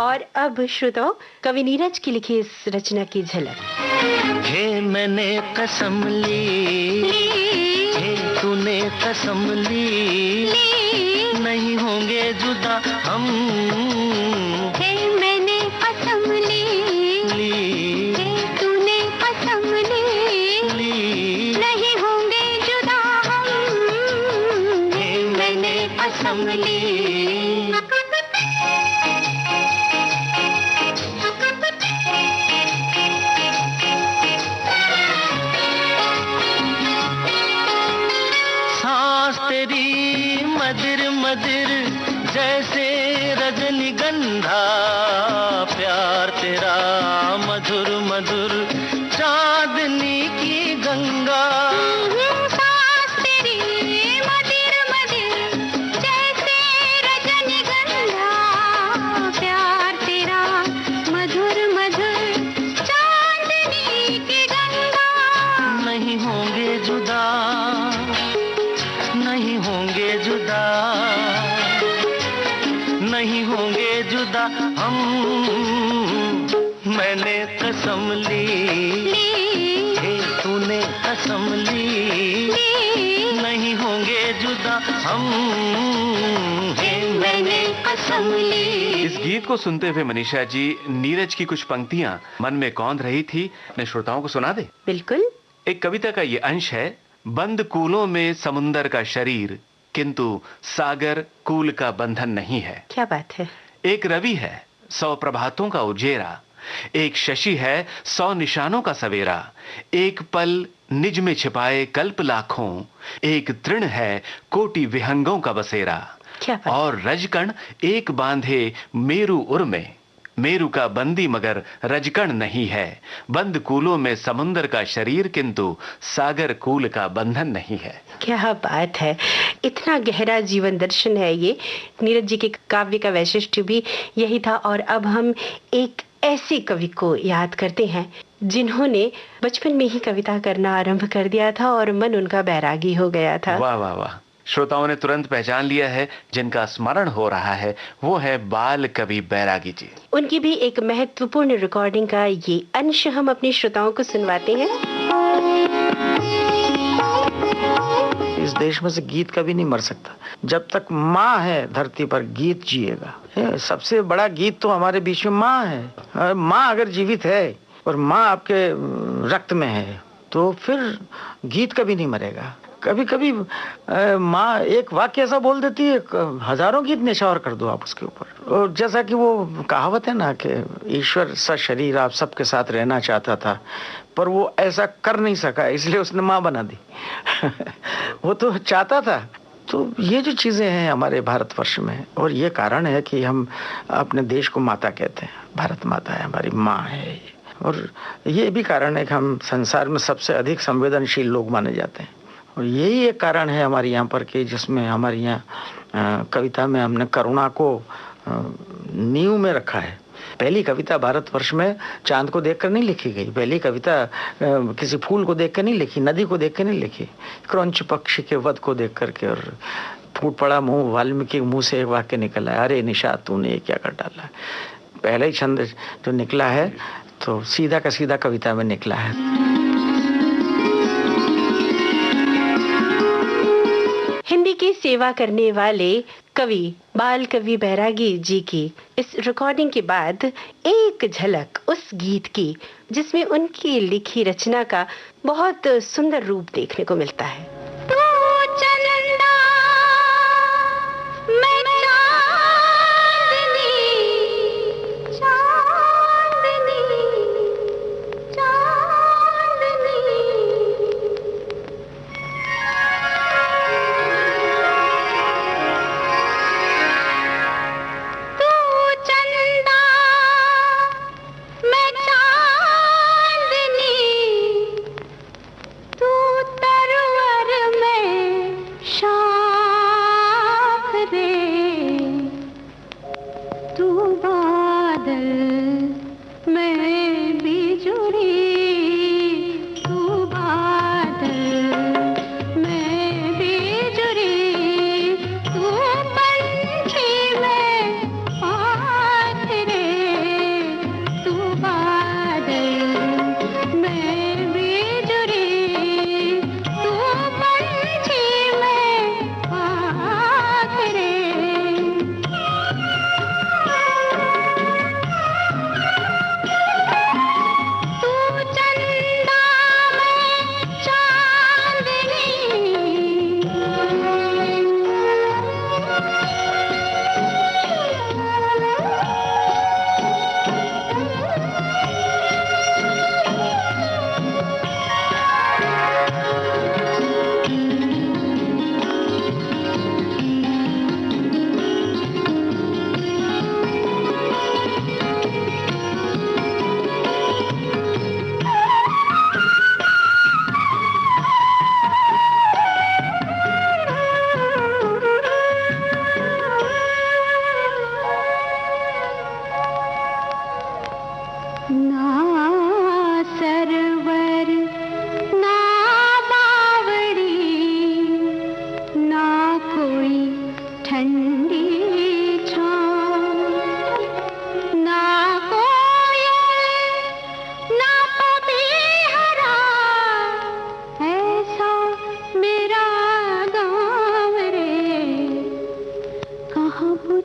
और अब श्रोताओं कवि नीरज की लिखी इस रचना की झलक। हे मैंने कसम ली, हे तूने कसम ली, हम हे मैंने कसम ली, हे तूने कसम ली, नहीं होंगे जुदा हम, हे मैंने कसम ली। सांस तेरी मदिर मदिर जैसे रजनीगंधा, प्यार तेरा मधुर मधुर चांदनी की गंगा। सांस तेरी मदिर मदिर जैसे रजनीगंधा, प्यार तेरा मधुर मधुर चांदनी की गंगा। नहीं होंगे जुदा, नहीं होंगे जुदा, नहीं होंगे जुदा हम, मैंने कसम ली, हे तूने कसम ली, नहीं होंगे जुदा हम, हे मैंने कसम ली। इस गीत को सुनते हुए मनीषा जी, नीरज की कुछ पंक्तियां मन में कौंध रही थी, अपने श्रोताओं को सुना दे। बिल्कुल। एक कविता का ये अंश है। बंद कूलों में समुंदर का शरीर, किंतु सागर कूल का बंधन नहीं है। क्या बात है। एक रवि है 100 प्रभातों का उजेरा, एक शशि है 100 निशानों का सवेरा, एक पल निज में छिपाए कल्प लाखों, एक तृण है कोटि विहंगों का बसेरा। क्या बात। और रजकण एक बांधे मेरु उर में, मेरु का बंदी मगर रजकण नहीं है। बंद कूलों में समुंदर का शरीर, किंतु सागर कूल का बंधन नहीं है। क्या बात है। इतना गहरा जीवन दर्शन है ये। नीरज जी के काव्य का वैशिष्ट्य भी यही था। और अब हम एक ऐसे कवि को याद करते हैं जिन्होंने बचपन में ही कविता करना आरंभ कर दिया था और मन उनका बैरागी हो गया था। वाह वाह वाह। श्रोताओं ने तुरंत पहचान लिया है जिनका स्मरण हो रहा है, वो है बाल कवि बैरागी जी। उनकी भी एक महत्वपूर्ण रिकॉर्डिंग का ये अंश हम अपने श्रोताओं को सुनवाते हैं। इस देश में से गीत कभी नहीं मर सकता। जब तक माँ है धरती पर, गीत जिएगा। सबसे बड़ा गीत तो हमारे बीच में माँ है। माँ अगर जीवित है और माँ आपके रक्त में है तो फिर गीत कभी नहीं मरेगा। कभी कभी माँ एक वाक्य ऐसा बोल देती है, हजारों गीत निछावर कर दो आप उसके ऊपर। और जैसा कि वो कहावत है ना कि ईश्वर सा शरीर आप सबके साथ रहना चाहता था, पर वो ऐसा कर नहीं सका, इसलिए उसने माँ बना दी। वो तो चाहता था। तो ये जो चीज़ें हैं हमारे भारतवर्ष में, और ये कारण है कि हम अपने देश को माता कहते हैं। भारत माता है, हमारी माँ है। और ये भी कारण है कि हम संसार में सबसे अधिक संवेदनशील लोग माने जाते हैं। और यही एक कारण है हमारे यहाँ पर कि जिसमें हमारे यहाँ कविता में हमने करुणा को नींव में रखा है। पहली कविता भारतवर्ष में चांद को देखकर नहीं लिखी गई। पहली कविता किसी फूल को देखकर नहीं लिखी, नदी को देखकर नहीं लिखी, क्रौंच पक्षी के वध को देख करके। और फूट पड़ा मुंह, वाल्मीकि मुंह से एक वाक्य निकला है, अरे निषाद तूने ये क्या कर डाला। पहला ही छंद जो निकला है तो सीधा का सीधा कविता में निकला है। हिंदी की सेवा करने वाले कवि बाल कवि बैरागी जी की इस रिकॉर्डिंग के बाद एक झलक उस गीत की जिसमें उनकी लिखी रचना का बहुत सुंदर रूप देखने को मिलता है।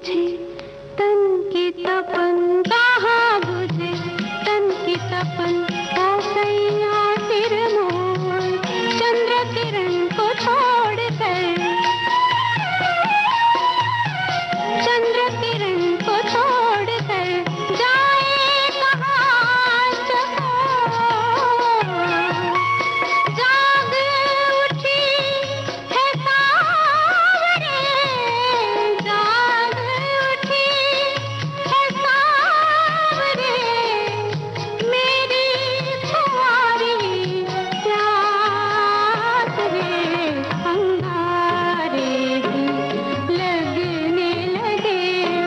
बुझे तन की तपन, कहाँ बुझे तन की तपन, सैया सिर मोर चंद्र किरण को छोड़ कर, चंद्र किरण को छोड़ कर जाए कहाँ चकोर, जाग उठी है सांवरे, जाग उठी है सांवरे, मेरी कुंवारी प्यास रे, अंगारे भी लगने लगे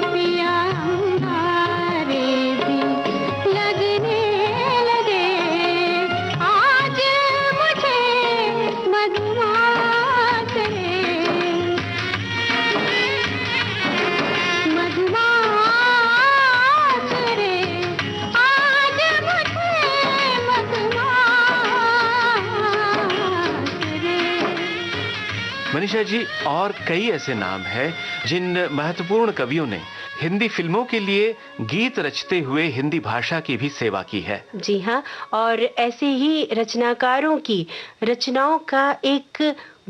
पिया, अंगारे भी लगने लगे, आज मुझे मधुमास रे, मधुमास रे, आज मुझे मधुमास रे। मनीषा जी, और कई ऐसे नाम हैं जिन महत्वपूर्ण कवियों ने हिंदी फिल्मों के लिए गीत रचते हुए हिंदी भाषा की भी सेवा की है। जी हाँ, और ऐसे ही रचनाकारों की रचनाओं का एक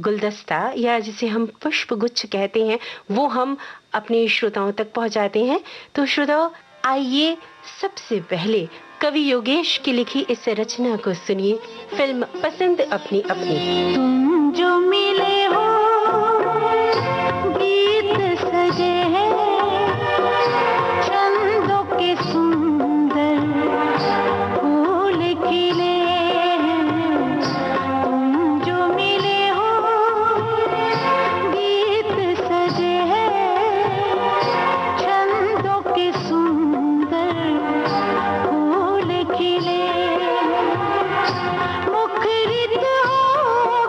गुलदस्ता, या जिसे हम पुष्पगुच्छ कहते हैं, वो हम अपने श्रोताओं तक पहुंचाते हैं। तो श्रोताओं, आइए सबसे पहले कवि योगेश की लिखी इस रचना को सुनिए, फिल्म पसंद अपनी अपनी। तुम जो मिले हो गीत सजे हैं चंदों के सुंदर फूल खिले हैं, तुम जो मिले हो गीत सजे हैं चंदों के सुंदर फूल खिले, मुखरित हो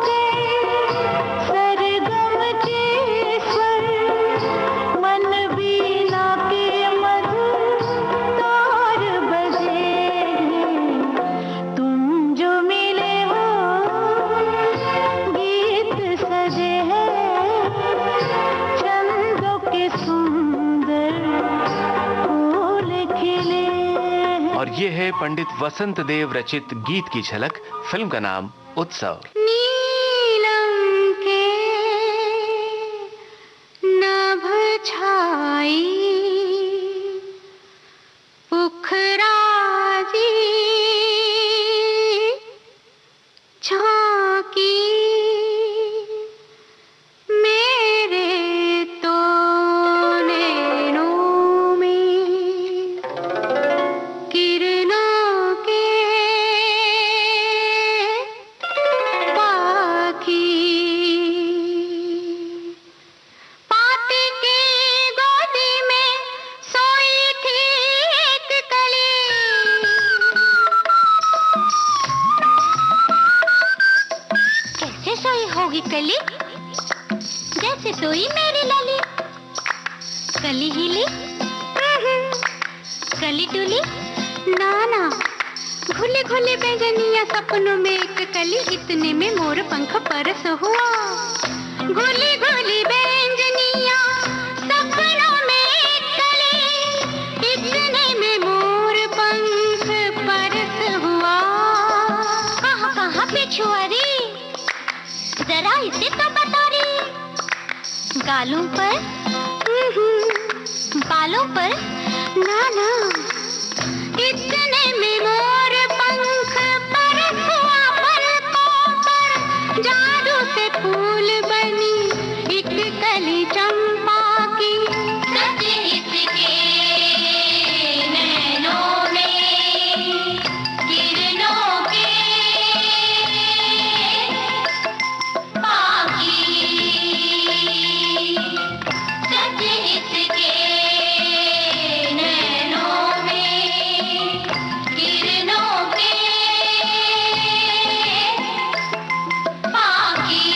गए सरगम के स्वर, मन बीना के मधुर तार बजे, तुम जो मिले हो गीत सजे हैं चंदों के सुंदर फूल खिले। और ये है पंडित वसंत देव रचित गीत की झलक। फिल्म का नाम उत्सव। नीलम के नभ छाई पुखराजी झांकी, मेरे तो नैनों में किरणों के पाखी, पाती की गोदी में सोई थी एक कली, कैसे सोई होगी कली, जैसे सोई मेरी लली, कली हिली कली डुली, नाना घुले घुले बैंगनिया सपनों में एक कली, इतने में मोर पंख परस हुआ, घुली घुली बैंगनिया सपनों में एक कली, इतने में मोर पंख परस हुआ, कहाँ कहाँ पे छुआरी, जरा इसे तो बता रे, गालों पर बालों पर, नाना इतने में मोर पंख परस हुआ, पलकों पर जादू से फूल बनी एक कली चंपा की, सच इसके नैनों में किरणों के पाखी, सच इसके नैनों में किरणों के पाखी।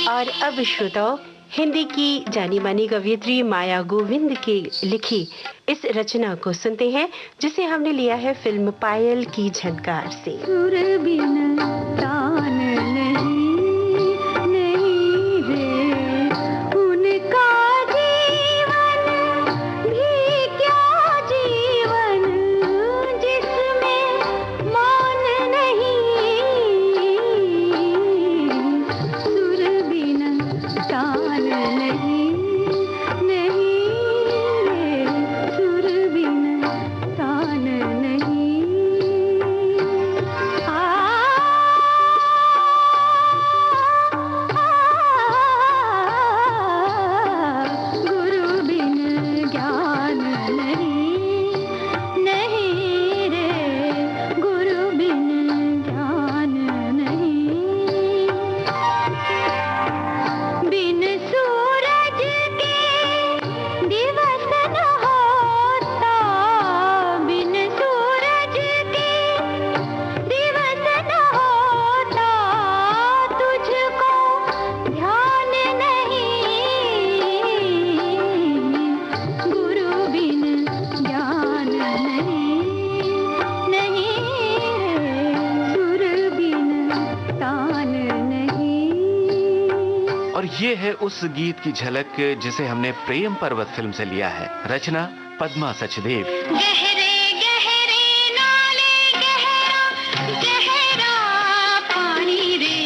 और अब श्रोताओं, हिंदी की जानी मानी कवयित्री माया गोविंद की लिखी इस रचना को सुनते हैं, जिसे हमने लिया है फिल्म पायल की झनकार से। सुर बिन तान नहीं रे, उनका जीवन ये है उस गीत की झलक जिसे हमने प्रेम पर्वत फिल्म से लिया है। रचना पद्मा सचदेव। गहरे गहरे नाले गहरा गहरा पानी रे,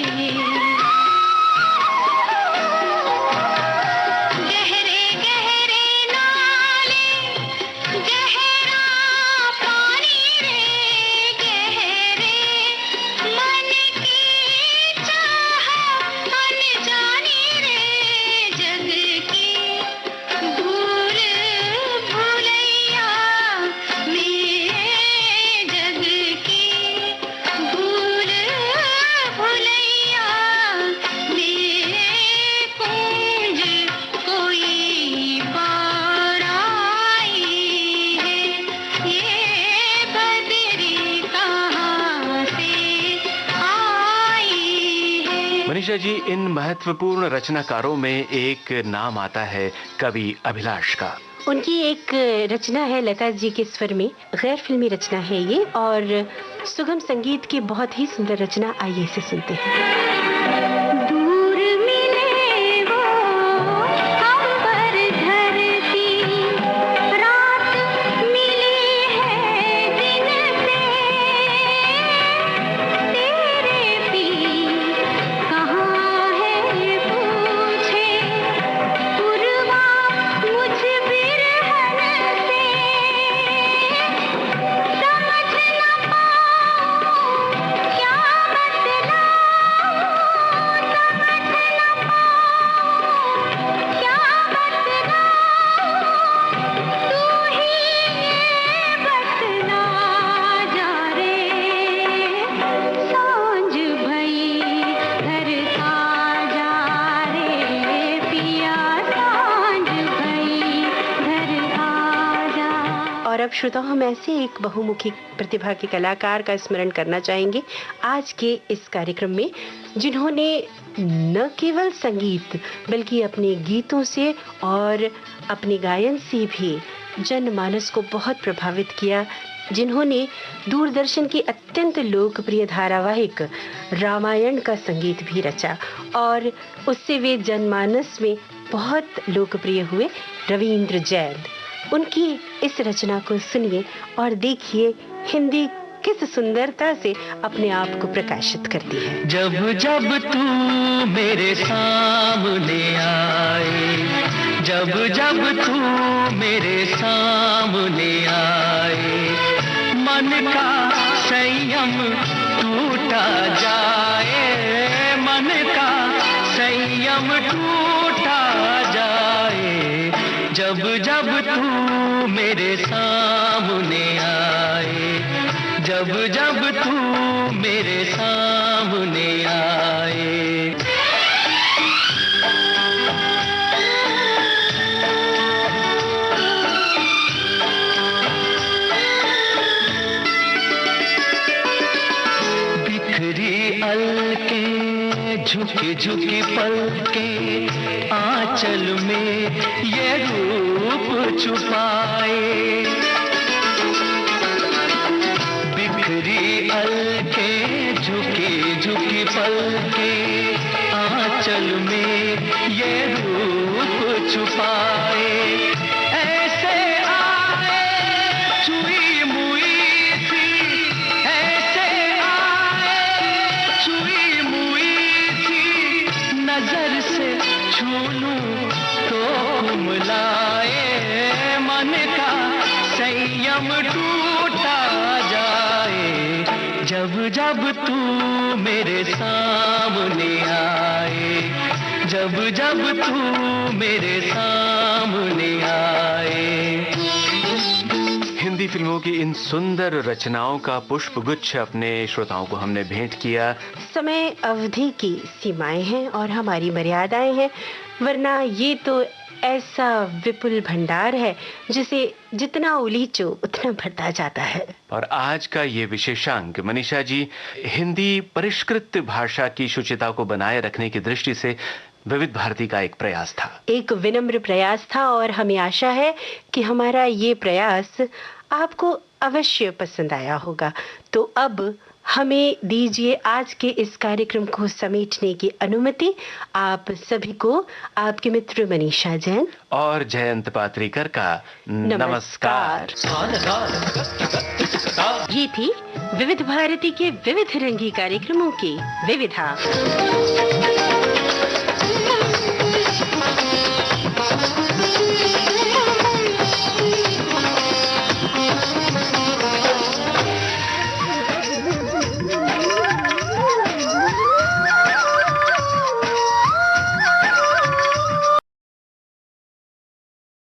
गहरे गहरे नाले गहरा पानी रे, गहरे मन की चाह अनजानी रे, जग की भूल भुलैया मेरे, जग की भूल भुलैया मेरे, कुंज कोई बार आई है, ये बदरी कहाँ से आई है। मनीषा जी, इन महत्वपूर्ण रचनाकारों में एक नाम आता है कवि अभिलाष का। उनकी एक रचना है लता जी के स्वर में, गैर फिल्मी रचना है ये, और सुगम संगीत की बहुत ही सुंदर रचना। आइए इसे सुनते हैं। दूर मिले वो अंबर धरती, रात मिली है दिन से, तेरे पी कहाँ है पूछे पुरवा मुझ बिरहन से, समझ न पाऊं क्या बतलाऊं, समझ न पाऊं क्या बतलाऊं, तू ही ये बतला जा रे, सांझ भई घर का जा रे पिया, सांझ भई घर का जा। और अब श्रोताओ, हम ऐसे एक बहुमुखी प्रतिभा के कलाकार का स्मरण करना चाहेंगे आज के इस कार्यक्रम में, जिन्होंने न केवल संगीत बल्कि अपने गीतों से और अपने गायन से भी जनमानस को बहुत प्रभावित किया, जिन्होंने दूरदर्शन की अत्यंत लोकप्रिय धारावाहिक रामायण का संगीत भी रचा और उससे वे जनमानस में बहुत लोकप्रिय हुए, रविंद्र जैन। उनकी इस रचना को सुनिए और देखिए हिंदी किस सुंदरता से अपने आप को प्रकाशित करती है। जब जब तू मेरे सामने आए, जब जब तू मेरे सामने आए, मन का संयम टूटा जाए, मन का संयम टूटा जाए, जब जब तू मेरे सामने आए, जब जब तू मेरे सामने आए। बिखरी अलके झुकी झुकी पलके आंचल में ये रूप छुपाए, बिखरी अलके झुकी झुकी पलके आंचल में ये रूप छुपाए, ऐसे आए छुई मुई सी, ऐसे आए छुई मुई सी, नजर से छू लूं तो कुमलाए, मन का संयम टूटा जाए, जब जब तू मेरे सामने आए, जब जब तू मेरे सामने आए। हिंदी फिल्मों की इन सुंदर रचनाओं का पुष्प गुच्छ अपने श्रोताओं को हमने भेंट किया। समय अवधि की सीमाएं हैं और हमारी मर्यादाएं हैं, वरना ये तो ऐसा विपुल भंडार है जिसे जितना उलीचो उतना भरता जाता है। और आज का ये विशेषांक मनीषा जी, हिंदी परिष्कृत भाषा की शुचिता को बनाए रखने की दृष्टि से विविध भारती का एक प्रयास था, एक विनम्र प्रयास था, और हमें आशा है कि हमारा ये प्रयास आपको अवश्य पसंद आया होगा। तो अब हमें दीजिए आज के इस कार्यक्रम को समेटने की अनुमति। आप सभी को आपके मित्र मनीषा जैन और जयंत पात्रीकर का नमस्कार। ये थी विविध भारती के विविध रंगी कार्यक्रमों की विविधा।